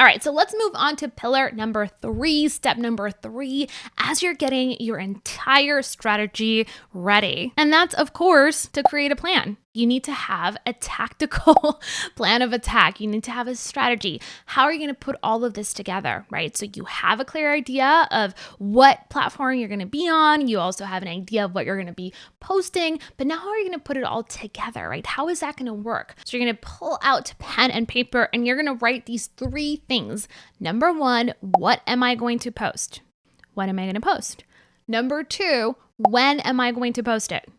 All right, so let's move on to pillar number 3, step number 3, as you're getting your entire strategy ready. And that's, of course, to create a plan. You need to have a tactical plan of attack. You need to have a strategy. How are you going to put all of this together, right? So you have a clear idea of what platform you're going to be on. You also have an idea of what you're going to be posting, but now how are you going to put it all together, right? How is that going to work? So you're going to pull out pen and paper and you're going to write these 3 things. Number 1, what am I going to post? What am I going to post? Number 2, when am I going to post it?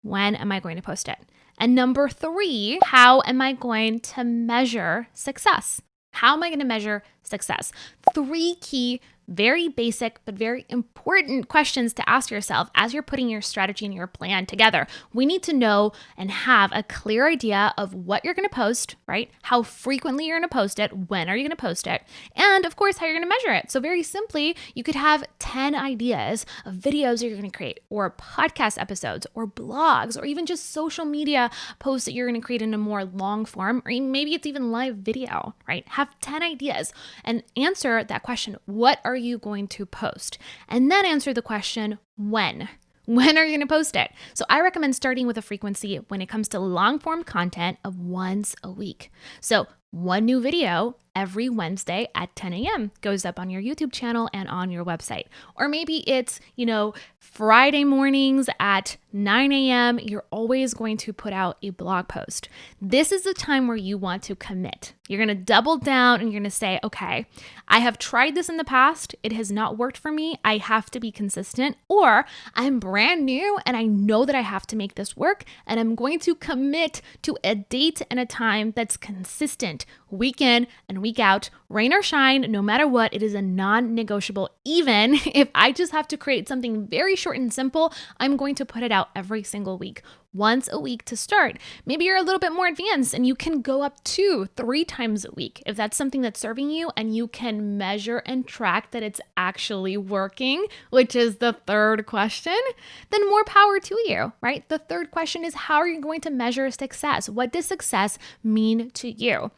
When am I going to post it? And number 3, how am I going to measure success? How am I going to measure success? 3 key, very basic, but very important questions to ask yourself as you're putting your strategy and your plan together. We need to know and have a clear idea of what you're going to post, right? How frequently you're going to post it, when are you going to post it, and of course, how you're going to measure it. So very simply, you could have 10 ideas of videos that you're going to create, or podcast episodes, or blogs, or even just social media posts that you're going to create in a more long form, or maybe it's even live video, right? Have 10 ideas and answer that question, what are you going to post? And then answer the question, when? When are you going to post it? So I recommend starting with a frequency when it comes to long form content of once a week. So 1 new video every Wednesday at 10 a.m. goes up on your YouTube channel and on your website. Or maybe it's, Friday mornings at 9 a.m. You're always going to put out a blog post. This is the time where you want to commit. You're going to double down and you're going to say, okay, I have tried this in the past. It has not worked for me. I have to be consistent, or I'm brand new and I know that I have to make this work, and I'm going to commit to a date and a time that's consistent week in and week out, rain or shine, no matter what. It is a non-negotiable. Even if I just have to create something very short and simple, I'm going to put it out every single week, once a week to start. Maybe you're a little bit more advanced and you can go up 2-3 times a week if that's something that's serving you and you can measure and track that it's actually working, which is the 3rd question, then more power to you, right? The 3rd question is, how are you going to measure success? What does success mean to you?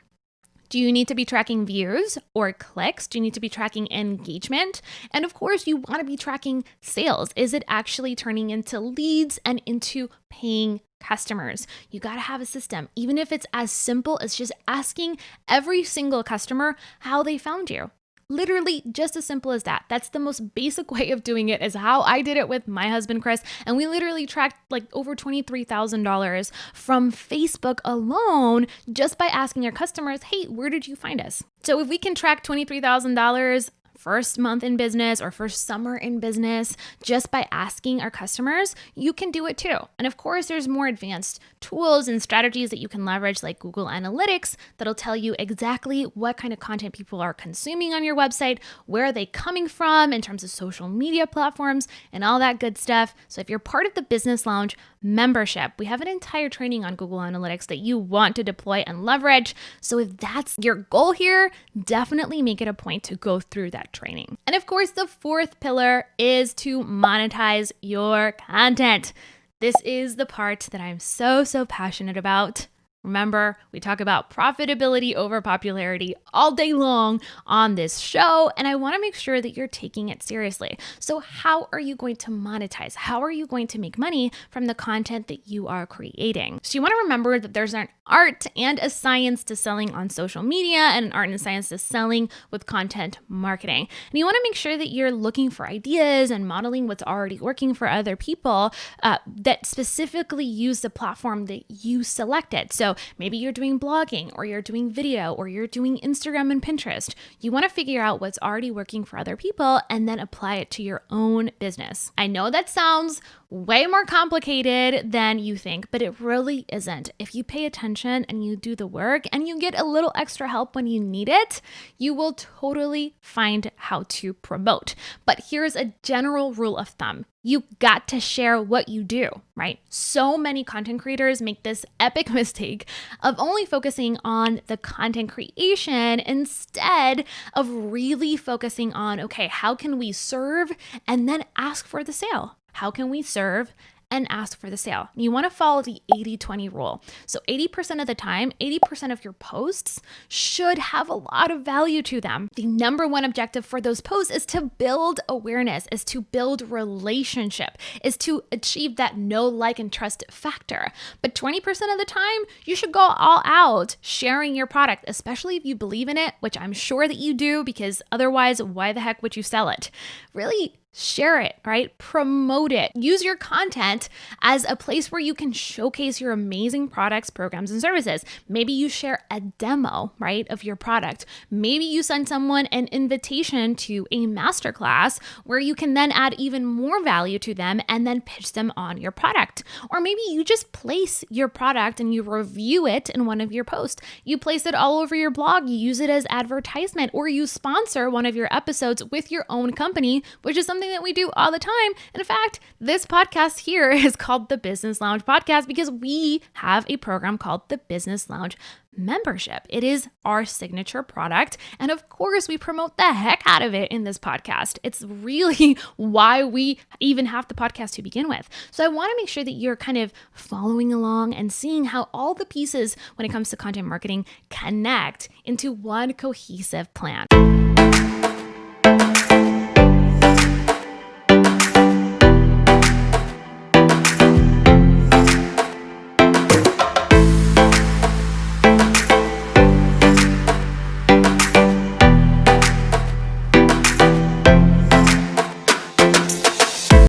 Do you need to be tracking views or clicks? Do you need to be tracking engagement? And of course, you want to be tracking sales. Is it actually turning into leads and into paying customers? You got to have a system, even if it's as simple as just asking every single customer how they found you. Literally just as simple as that. That's the most basic way of doing it, is how I did it with my husband, Chris. And we literally tracked like over $23,000 from Facebook alone just by asking our customers, hey, where did you find us? So if we can track $23,000 first month in business or first summer in business just by asking our customers, you can do it too. And of course, there's more advanced tools and strategies that you can leverage, like Google Analytics, that'll tell you exactly what kind of content people are consuming on your website, where are they coming from in terms of social media platforms and all that good stuff. So if you're part of the Business Lounge membership, we have an entire training on Google Analytics that you want to deploy and leverage. So if that's your goal here, definitely make it a point to go through that training. And of course, the 4th pillar is to monetize your content. This is the part that I'm so passionate about. Remember, we talk about profitability over popularity all day long on this show, and I want to make sure that you're taking it seriously. So how are you going to monetize? How are you going to make money from the content that you are creating? So you want to remember that there's an art and a science to selling on social media, and an art and a science to selling with content marketing. And you want to make sure that you're looking for ideas and modeling what's already working for other people that specifically use the platform that you selected. So maybe you're doing blogging, or you're doing video, or you're doing Instagram and Pinterest. You want to figure out what's already working for other people and then apply it to your own business. I know that sounds way more complicated than you think, but it really isn't. If you pay attention and you do the work and you get a little extra help when you need it, you will totally find how to promote. But here's a general rule of thumb. You got to share what you do, right? So many content creators make this epic mistake of only focusing on the content creation instead of really focusing on, okay, how can we serve and then ask for the sale? How can we serve and ask for the sale. You want to follow the 80-20 rule. So 80% of the time, 80% of your posts should have a lot of value to them. The number one objective for those posts is to build awareness, is to build relationship, is to achieve that know, like, and trust factor. But 20% of the time, you should go all out sharing your product, especially if you believe in it, which I'm sure that you do, because otherwise, why the heck would you sell it? Really share it, right? Promote it. Use your content as a place where you can showcase your amazing products, programs, and services. Maybe you share a demo, right, of your product. Maybe you send someone an invitation to a masterclass where you can then add even more value to them and then pitch them on your product. Or maybe you just place your product and you review it in one of your posts. You place it all over your blog. You use it as advertisement, or you sponsor one of your episodes with your own company, which is something that we do all the time. And in fact, this podcast here is called the Business Lounge Podcast because we have a program called the Business Lounge Membership. It is our signature product. And of course, we promote the heck out of it in this podcast. It's really why we even have the podcast to begin with. So I want to make sure that you're kind of following along and seeing how all the pieces when it comes to content marketing connect into one cohesive plan.